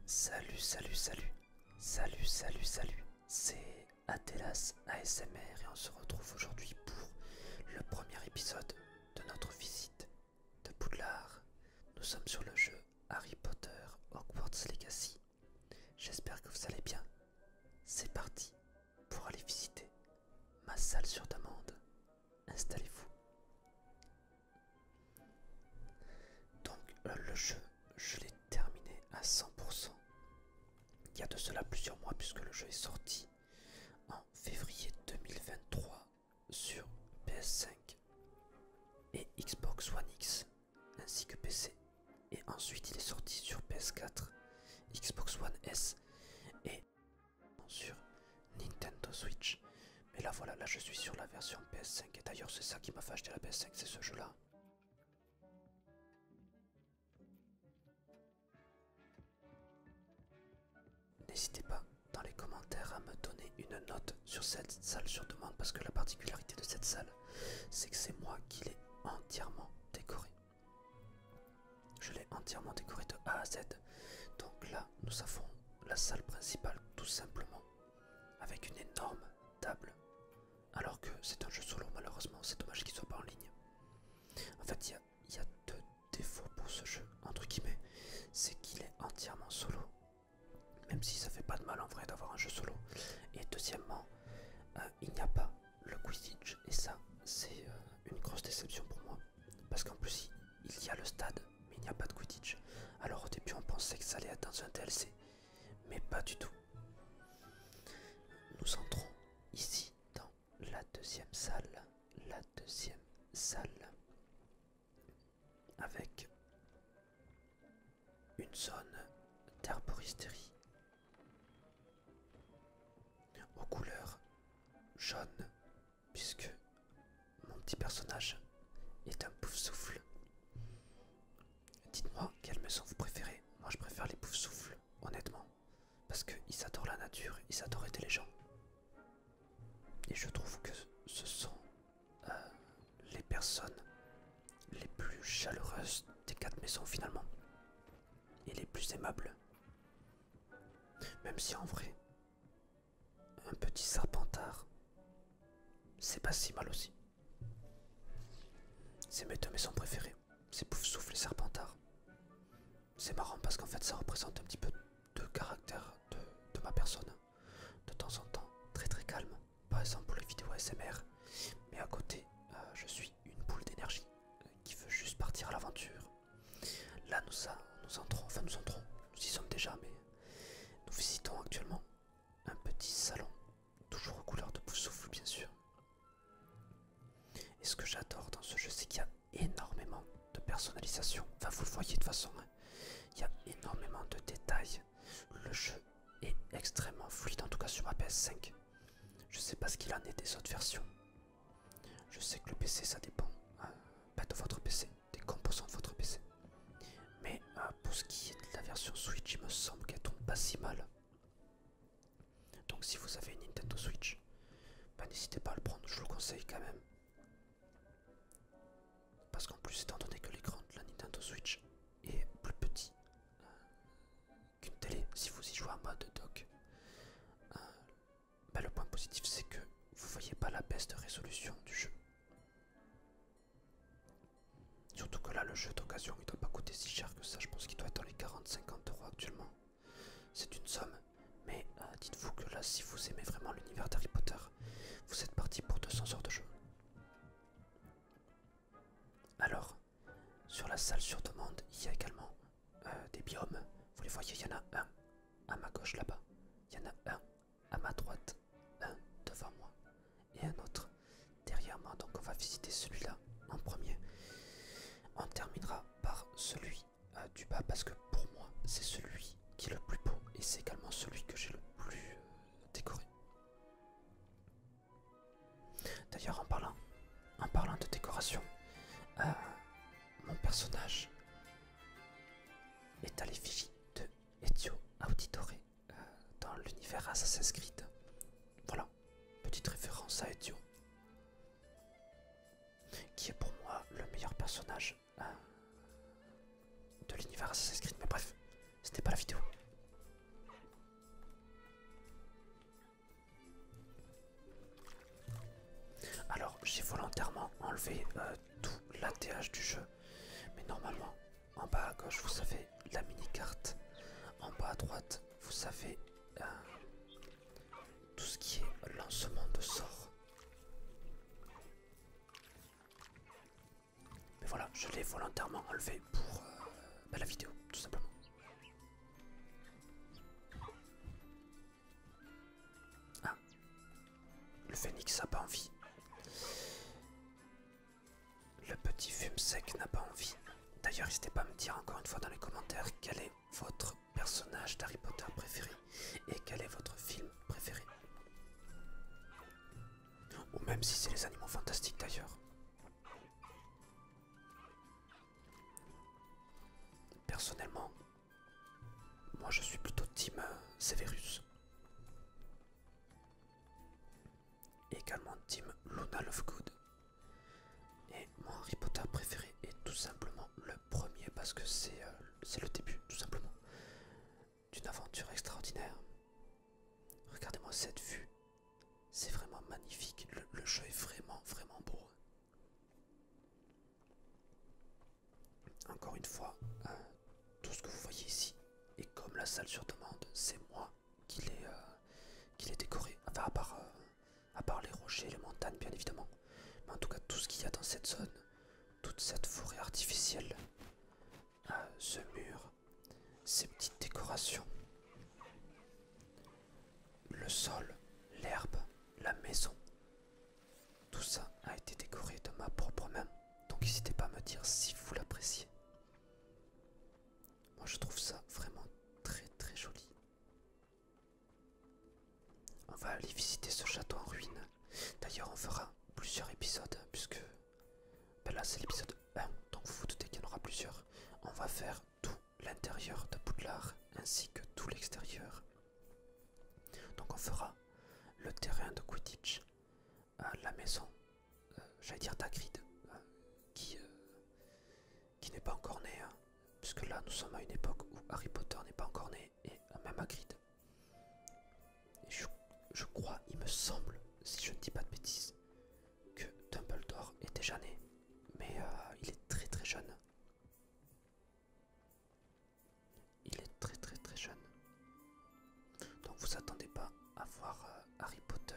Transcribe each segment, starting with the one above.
Salut, salut, salut, salut, salut, salut, c'est Atelas ASMR et on se retrouve aujourd'hui pour le premier épisode de notre visite de Poudlard. Nous sommes sur le jeu Harry Potter Hogwarts Legacy. J'espère que vous allez bien. C'est parti pour aller visiter ma salle sur demande. Installez-vous. Donc le jeu, je l'ai terminé à 100%. Il y a de cela plusieurs mois puisque le jeu est sorti en février 2023 sur PS5 et Xbox One X ainsi que PC. Et ensuite il est sorti sur PS4, Xbox One S et sur Nintendo Switch. Mais là voilà, là je suis sur la version PS5 et d'ailleurs c'est ça qui m'a fait acheter la PS5, c'est ce jeu là. N'hésitez pas dans les commentaires à me donner une note sur cette salle sur demande parce que la particularité de cette salle, c'est que c'est moi qui l'ai entièrement décorée. Je l'ai entièrement décorée de A à Z. Donc là, nous avons la salle principale tout simplement avec une énorme table. Alors que c'est un jeu solo, malheureusement, c'est dommage qu'il soit pas en ligne. En fait, il y a deux défauts pour ce jeu, entre guillemets, c'est qu'il est entièrement solo. Même si ça fait pas de mal en vrai d'avoir un jeu solo. Et deuxièmement, il n'y a pas le Quidditch. Et ça, c'est une grosse déception pour moi. Parce qu'en plus, il y a le stade, mais il n'y a pas de Quidditch. Alors au début, on pensait que ça allait être dans un DLC. Mais pas du tout. Nous entrons ici dans la deuxième salle. La deuxième salle. Avec une zone d'herboristerie aux couleurs jaune, puisque mon petit personnage est un pouf-souffle. Dites-moi quelle maison vous préférez. Moi je préfère les pouf-souffles, honnêtement, parce qu'ils adorent la nature, ils adorent aider les gens. Et je trouve que ce sont les personnes les plus chaleureuses des 4 maisons finalement, et les plus aimables. Même si en vrai, un petit serpentard, c'est pas si mal aussi. C'est mes deux maisons préférées. C'est Poufsouffle et Serpentard. C'est marrant parce qu'en fait ça représente un petit peu de caractère de ma personne. De temps en temps, très très calme. Par exemple pour les vidéos ASMR. Mais à côté, je suis une boule d'énergie qui veut juste partir à l'aventure. Là nous y sommes déjà, mais nous visitons actuellement un petit salon. Toujours aux couleurs de Poufsouffle bien sûr. Et ce que j'adore dans ce jeu, c'est qu'il y a énormément de personnalisation. Enfin, vous le voyez de toute façon, hein. Il y a énormément de détails. Le jeu est extrêmement fluide, en tout cas sur ma PS5. Je sais pas ce qu'il en est des autres versions. Je sais que le PC, ça dépend pas de votre PC, des composants de votre PC. Mais pour ce qui est de la version Switch, il me semble qu'elle tombe pas si mal. Donc si vous avez une Nintendo Switch, bah, n'hésitez pas à le prendre, je vous le conseille quand même. Parce qu'en plus, étant donné que l'écran de la Nintendo Switch est plus petit qu'une télé, si vous y jouez en mode dock, bah le point positif c'est que vous voyez pas la baisse de résolution du jeu. Surtout que là, le jeu d'occasion il doit pas coûter si cher que ça, je pense qu'il doit être dans les 40-50 € actuellement. C'est une somme, mais dites-vous que là, si vous aimez vraiment l'univers d'Harry Potter, vous êtes parti pour 200 heures de jeu. Alors, sur la salle sur demande, il y a également des biomes. Vous les voyez, il y en a un à ma gauche là-bas. Il y en a un à ma droite, un devant moi et un autre derrière moi. Donc on va visiter celui-là en premier. On terminera par celui du bas parce que pour moi, c'est celui qui est le plus beau et c'est également celui que j'ai le plus décoré. D'ailleurs, en parlant de décoration, mon personnage est à l'effigie de Ezio Auditore dans l'univers Assassin's Creed. Voilà, petite référence à Ezio, qui est pour moi le meilleur personnage de l'univers Assassin's Creed. Mais bref, ce n'est pas la vidéo. déblocage du jeu. Mais normalement, en bas à gauche, vous avez la mini-carte. En bas à droite, vous avez tout ce qui est lancement de sorts. Mais voilà, je l'ai volontairement enlevé pour la vidéo, tout simplement. Ah, le phénix n'a pas envie. Le petit fume sec n'a pas envie. D'ailleurs, n'hésitez pas à me dire encore une fois dans les commentaires quel est votre personnage d'Harry Potter préféré et quel est votre film préféré. Ou même si c'est les animaux fantastiques d'ailleurs. Personnellement, moi je suis plutôt team Severus. Et également team Luna Lovegood. Et mon Harry Potter préféré est tout simplement le premier parce que c'est le début tout simplement d'une aventure extraordinaire. Regardez-moi cette vue, c'est vraiment magnifique, le jeu est vraiment beau. Encore une fois, tout ce que vous voyez ici, et comme la salle sur demande, c'est moi qui l'ai décoré, enfin à part les rochers, les montagnes bien évidemment, mais en tout cas tout ce qu'il y a dans cette zone, toute cette forêt artificielle, ce mur, ces petites décorations, le sol, l'herbe, la maison, tout ça a été décoré de ma propre main, donc n'hésitez pas à me dire si vous l'appréciez. Moi je trouve ça vraiment très joli. On va aller visiter ce château en ruine. D'ailleurs on fera plusieurs épisodes puisque là c'est l'épisode 1, donc vous vous doutez qu'il y en aura plusieurs. On va faire tout l'intérieur de Poudlard ainsi que tout l'extérieur. Donc on fera le terrain de Quidditch, la maison, j'allais dire d'Hagrid, qui n'est pas encore né, hein, puisque là nous sommes à une époque où Harry Potter n'est pas encore né, et même Hagrid. Et je crois, il me semble, si je ne dis pas de bêtises, que Dumbledore est déjà né, mais il est très jeune. Il est très jeune. Donc vous attendez pas à voir Harry Potter,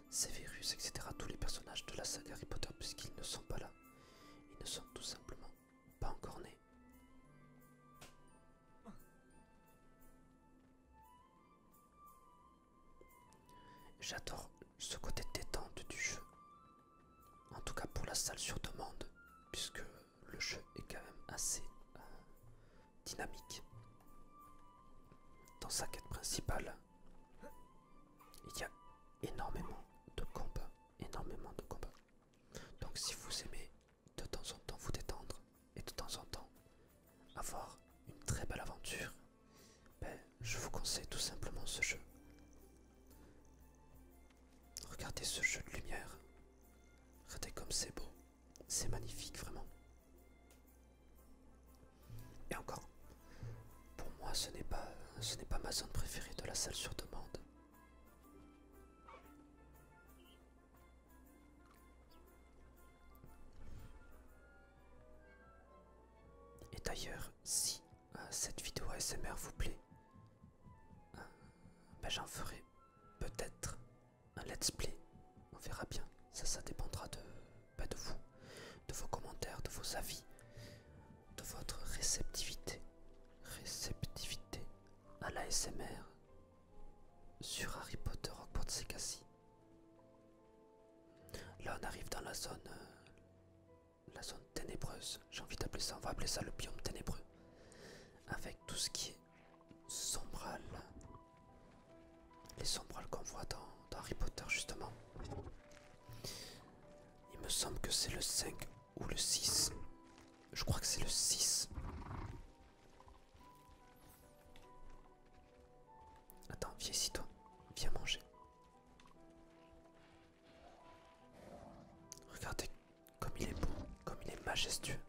Severus, etc. Tous les personnages de la saga Harry Potter puisqu'ils ne sont pas là. Ils ne sont tout simplement pas encore nés. J'adore ce côté détente du jeu. En tout cas pour la salle sur demande, puisque le jeu est quand même assez dynamique. Dans sa quête principale, il y a énormément de combats, Donc si vous aimez de temps en temps vous détendre et de temps en temps avoir une très belle aventure, je vous conseille tout simplement ce jeu. Regardez ce jeu de lumière. Regardez comme c'est beau. C'est magnifique vraiment. Et encore, pour moi ce n'est pas ma zone préférée de la salle sur demande. Et d'ailleurs, si cette vidéo ASMR vous plaît, j'en ferai peut-être un let's play. On verra bien. Ça dépendra de vous, de vos commentaires, de vos avis, de votre réceptivité à l'ASMR sur Harry Potter Hogwarts Legacy. Là on arrive dans la zone ténébreuse, j'ai envie d'appeler ça, on va appeler ça le biome ténébreux, avec tout ce qui est sombral, les sombrales qu'on voit dans Harry Potter justement. Il me semble que c'est le 5 ou le 6, je crois que c'est le 6. Attends, viens ici toi, viens manger. Regardez comme il est beau, comme il est majestueux.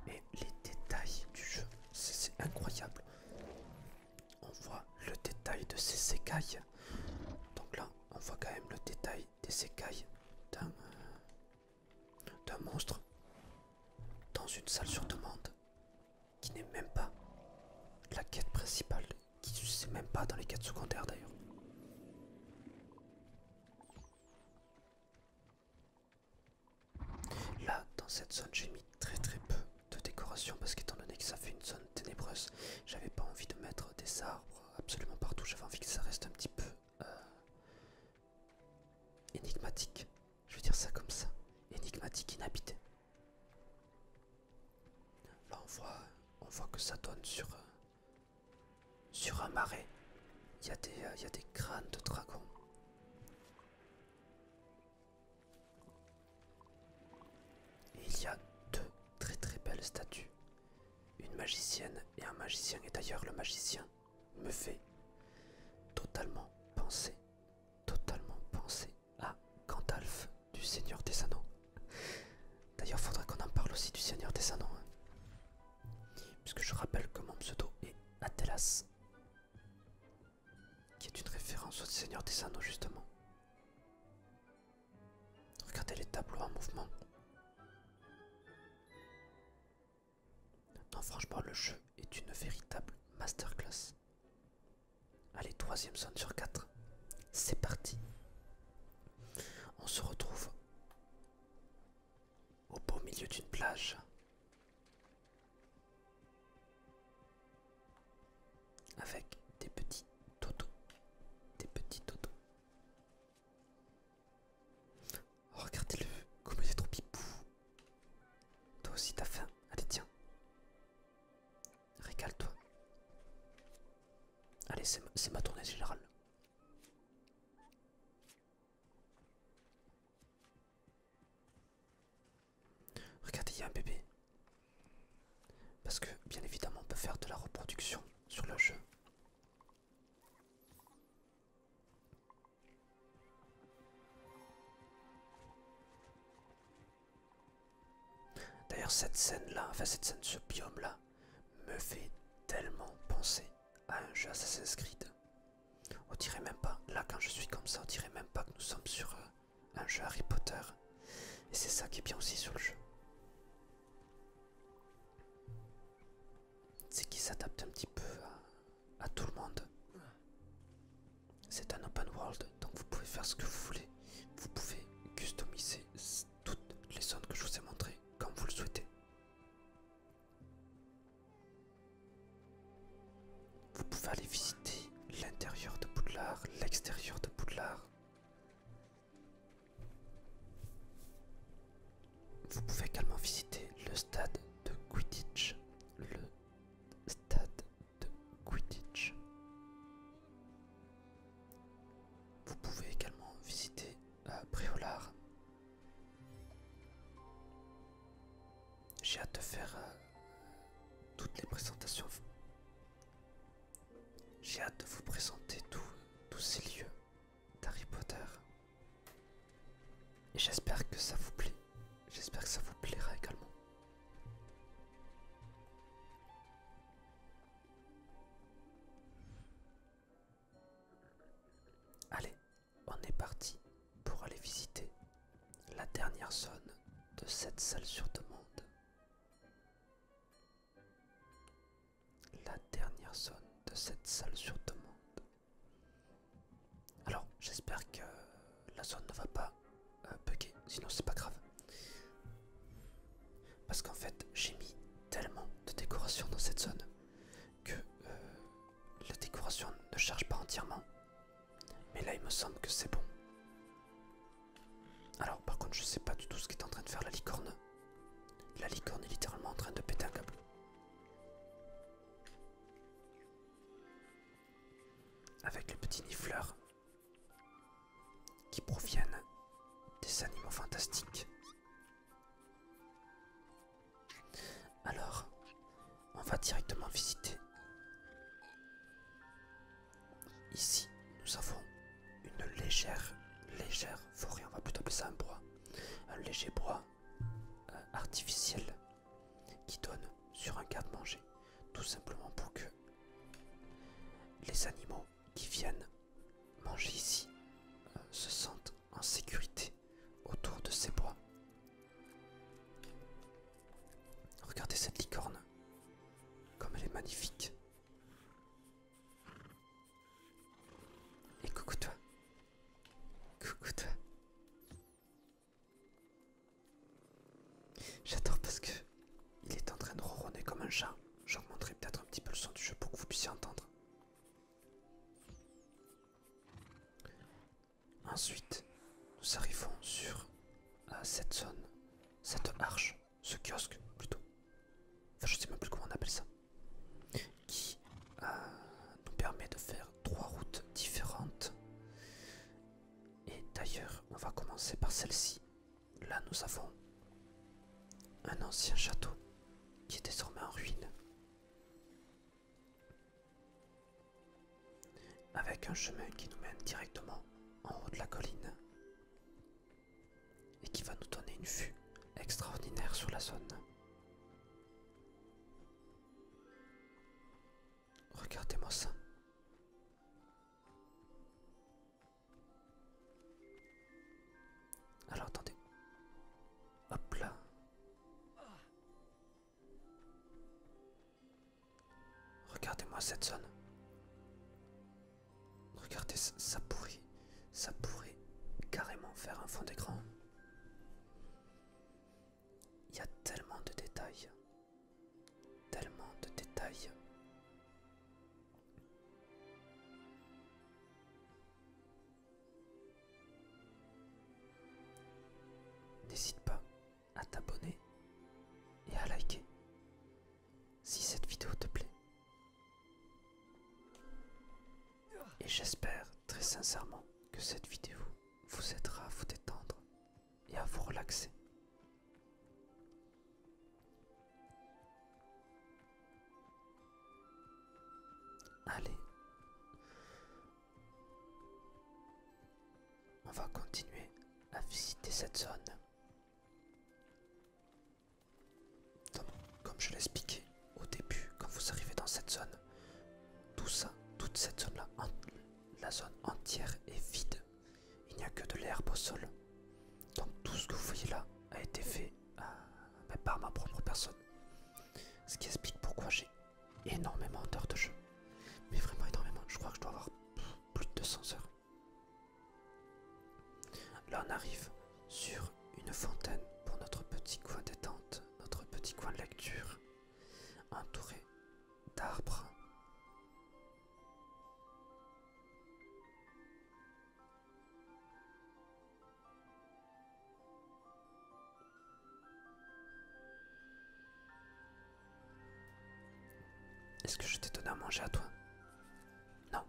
Et les détails du jeu, c'est incroyable. On voit le détail de ces écailles. Donc là, on voit quand même le détail des écailles un monstre dans une salle sur demande qui n'est même pas la quête principale, qui ne c'est même pas dans les quêtes secondaires d'ailleurs. Là, dans cette zone, j'ai mis très peu de décoration parce qu'étant donné que ça fait une zone ténébreuse, j'avais pas envie de mettre des arbres absolument partout. J'avais envie que ça reste un petit peu énigmatique. Je veux dire ça comme ça. Énigmatique, inhabité. Là, on voit que ça donne sur un marais. Il y a des crânes de dragons. Et il y a deux très belles statues. Une magicienne et un magicien. Et d'ailleurs, le magicien me fait totalement penser à Gandalf du Seigneur des Anneaux. D'ailleurs, faudra qu'on en parle aussi du Seigneur des Anneaux. Hein. Puisque je rappelle que mon pseudo est Atelas. Qui est une référence au Seigneur des Anneaux, justement. Regardez les tableaux en mouvement. Non, franchement, le jeu est une véritable masterclass. Allez, 3e zone sur 4. C'est parti. On se retrouve au beau milieu d'une plage. Avec des petits dodos. Des petits dodos. Oh, regardez-le, comme il est trop pipou. Toi aussi t'as faim. Allez, tiens. Régale-toi. Allez, c'est ma tournée générale. Regardez, il y a un bébé. Parce que, bien évidemment, on peut faire de la reproduction sur le jeu. D'ailleurs, cette scène-là, enfin cette scène, ce biome-là, me fait tellement penser à un jeu Assassin's Creed. On dirait même pas, là quand je suis comme ça, on dirait même pas que nous sommes sur un jeu Harry Potter. Et c'est ça qui est bien aussi sur le jeu. C'est qu'il s'adapte un petit peu à tout le monde. C'est un open world, donc vous pouvez faire ce que vous voulez. Vous pouvez customiser toutes les zones que je vous ai montrées comme vous le souhaitez. Vous pouvez aller visiter l'intérieur de Poudlard, l'extérieur de Poudlard. Vous pouvez également visiter le stade de Quidditch. Le stade de Quidditch. Vous pouvez également visiter Préolard. J'ai hâte de faire toutes les présentations. J'ai hâte de vous présenter tous ces lieux d'Harry Potter. Et j'espère que ça vous plaît. J'espère que ça vous plaira également. Allez, on est parti pour aller visiter la dernière zone de cette salle sur demande. La dernière zone de cette salle sur demande. Alors, j'espère que la zone ne va pas bugger, sinon c'est pas grave. Parce qu'en fait, j'ai mis tellement de décoration dans cette zone que la décoration ne charge pas entièrement. Mais là, il me semble que c'est bon. Alors, par contre, je sais pas du tout ce qu'est en train de faire la licorne. La licorne est littéralement en train de péter un câble. Avec les petits nifleurs qui proviennent des animaux fantastiques. Alors, on va directement visiter. Ici, nous avons une légère forêt, on va plutôt appeler ça un bois. Un léger bois artificiel qui donne sur un garde-manger. Tout simplement pour que les animaux qui viennent manger ici se sentent en sécurité autour de ces bois. Regardez cette licorne, comme elle est magnifique. Et coucou toi. Coucou toi. J'adore parce que il est en train de ronronner comme un chat. J'augmenterai peut-être un petit peu le son du jeu pour que vous puissiez entendre. Ensuite, nous arrivons sur cette zone, cette arche, ce kiosque plutôt. Enfin, je sais même plus comment on appelle ça. Qui nous permet de faire 3 routes différentes. Et d'ailleurs, on va commencer par celle-ci. Là, nous avons un ancien château qui est désormais en ruine. Avec un chemin qui nous mène directement en haut de la colline. Et qui va nous donner une vue extraordinaire sur la zone. Regardez-moi ça. Alors attendez. Hop là. Regardez-moi cette zone. Regardez, ça pourrait carrément faire un fond d'écran. Il y a tellement de détails. Tellement de détails. N'hésite pas à t'abonner et à liker si cette vidéo te plaît. Et j'espère très sincèrement que cette vidéo vous aidera à vous détendre et à vous relaxer. Allez, on va continuer à visiter cette zone. Donc, comme je l'expliquais au début, quand vous arrivez dans cette zone, tout ça, toute cette zone-là, la zone entière est vide. Il n'y a que de l'herbe au sol. Donc tout ce que vous voyez là a été fait par ma propre personne. Ce qui explique pourquoi j'ai énormément d'heures de jeu. Mais vraiment énormément. Je crois que je dois avoir plus de 200 heures. Là on arrive sur une fontaine pour notre petit coin détente, notre petit coin de lecture, entouré d'arbres. Est-ce que je t'ai donné à manger à toi? Non.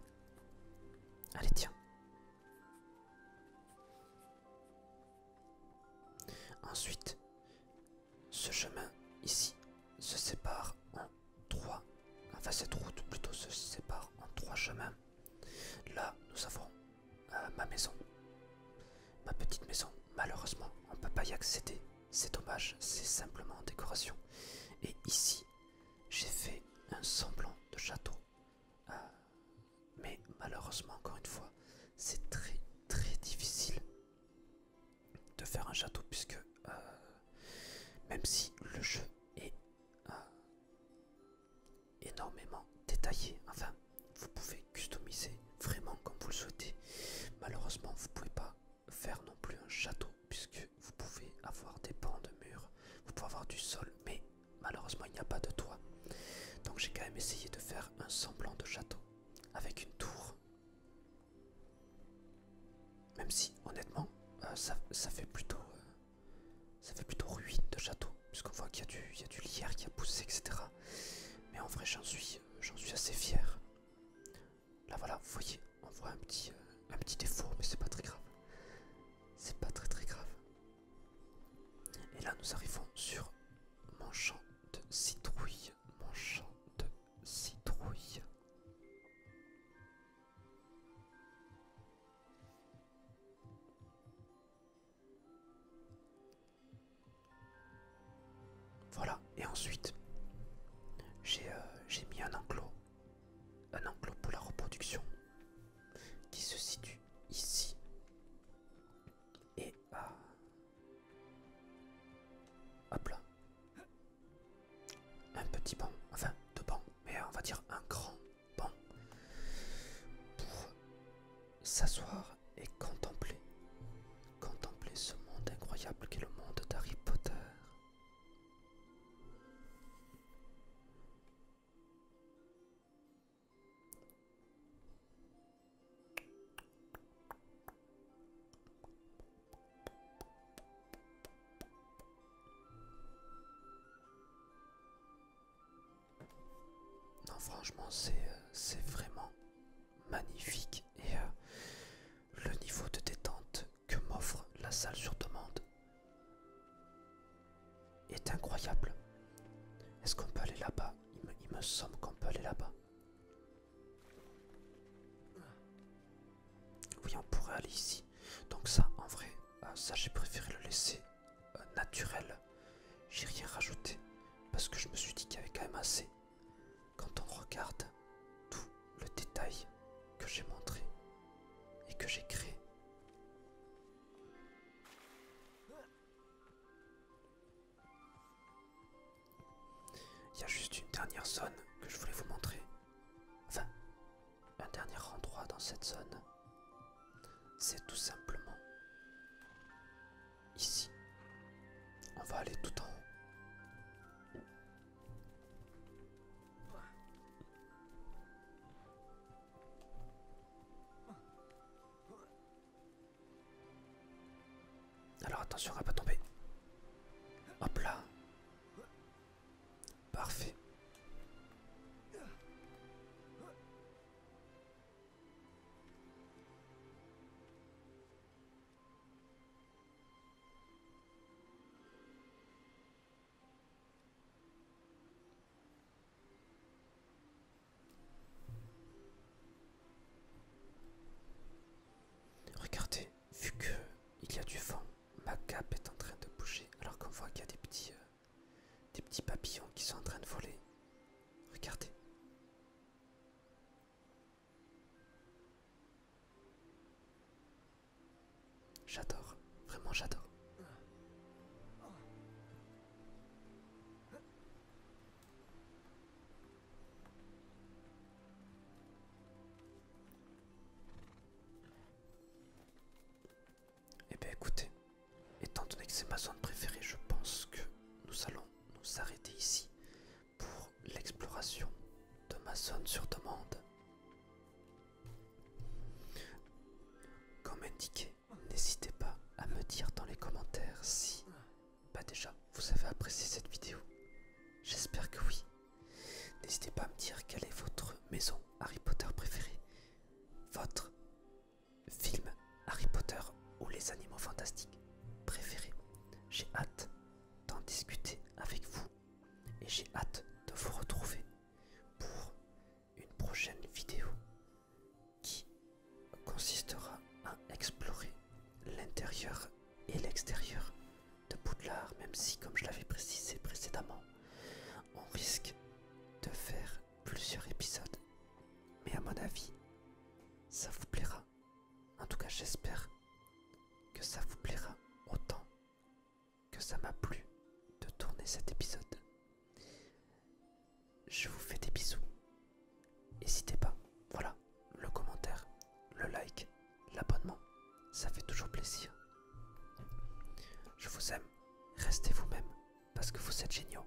Allez, tiens. Ensuite, ce chemin ici se sépare en 3. Enfin, cette route plutôt se sépare en 3 chemins. Là, nous avons ma maison. Ma petite maison. Malheureusement, on ne peut pas y accéder. C'est dommage, c'est simplement en décoration. Et ici, j'ai fait un semblant de château. Mais malheureusement, encore une fois, c'est très très difficile de faire un château puisque même si le jeu est énormément détaillé, enfin, vous pouvez customiser vraiment comme vous le souhaitez. Malheureusement, vous ne pouvez pas faire non plus un château puisque vous pouvez avoir des pans de murs, vous pouvez avoir du sol, mais malheureusement, il n'y a pas de toit. Donc j'ai quand même essayé de faire un semblant de château avec une tour. Même si honnêtement ça fait plutôt ruine de château, puisqu'on voit qu'il y a du lierre qui a poussé, etc. Mais en vrai j'en suis assez fier. Là voilà, vous voyez, on voit un petit défaut, mais c'est pas très grave. C'est pas très grave. Et là nous arrivons sur mon champ de citrouille. Mon champ de citrouille. Voilà, et ensuite j'ai mis un enclos pour la reproduction qui se situe ici. Et hop là. franchement, c'est vraiment magnifique et le niveau de détente que m'offre la salle sur demande est incroyable. Est-ce qu'on peut aller là-bas? Il me semble qu'on peut aller là-bas. Oui, on pourrait aller ici. Donc ça, en vrai, ça j'ai préféré le laisser naturel. J'ai rien rajouté parce que je me suis dit qu'il y avait quand même assez. Quand on regarde tout le détail que j'ai montré et que j'ai créé. Il y a juste une dernière zone que je voulais vous montrer. Enfin, un dernier endroit dans cette zone. C'est tout simplement ici. On va aller tout en haut. Alors attention à ne pas tomber. Hop là. Parfait. Regardez, vu que il y a du vent, ma cape est en train de bouger alors qu'on voit qu'il y a des petits papillons qui sont en train de voler. Regardez. J'adore, vraiment j'adore. Eh bien écoutez, étant donné que c'est ma zone préférée, je pense que nous allons nous arrêter ici pour l'exploration de ma zone sur demande. Comme indiqué, n'hésitez pas à me dire dans les commentaires si, déjà, vous avez apprécié cette vidéo. J'espère que oui. N'hésitez pas à me dire quelle est votre maison Harry Potter préférée, votre film Harry Potter ou les animaux fantastiques préférés. J'ai hâte d'en discuter avec vous et j'ai hâte de vous retrouver pour une prochaine vidéo qui consistera à explorer l'intérieur et l'extérieur de Poudlard, même si, comme je l'avais précisé précédemment, on risque de faire plusieurs épisodes. Mais à mon avis, ça vous plaira. En tout cas, j'espère que ça vous plaira autant que ça m'a plu de tourner cet épisode. Je vous fais des bisous. N'hésitez pas, voilà, le commentaire, le like, l'abonnement, ça fait toujours plaisir. Je vous aime, restez vous-même parce que vous êtes géniaux.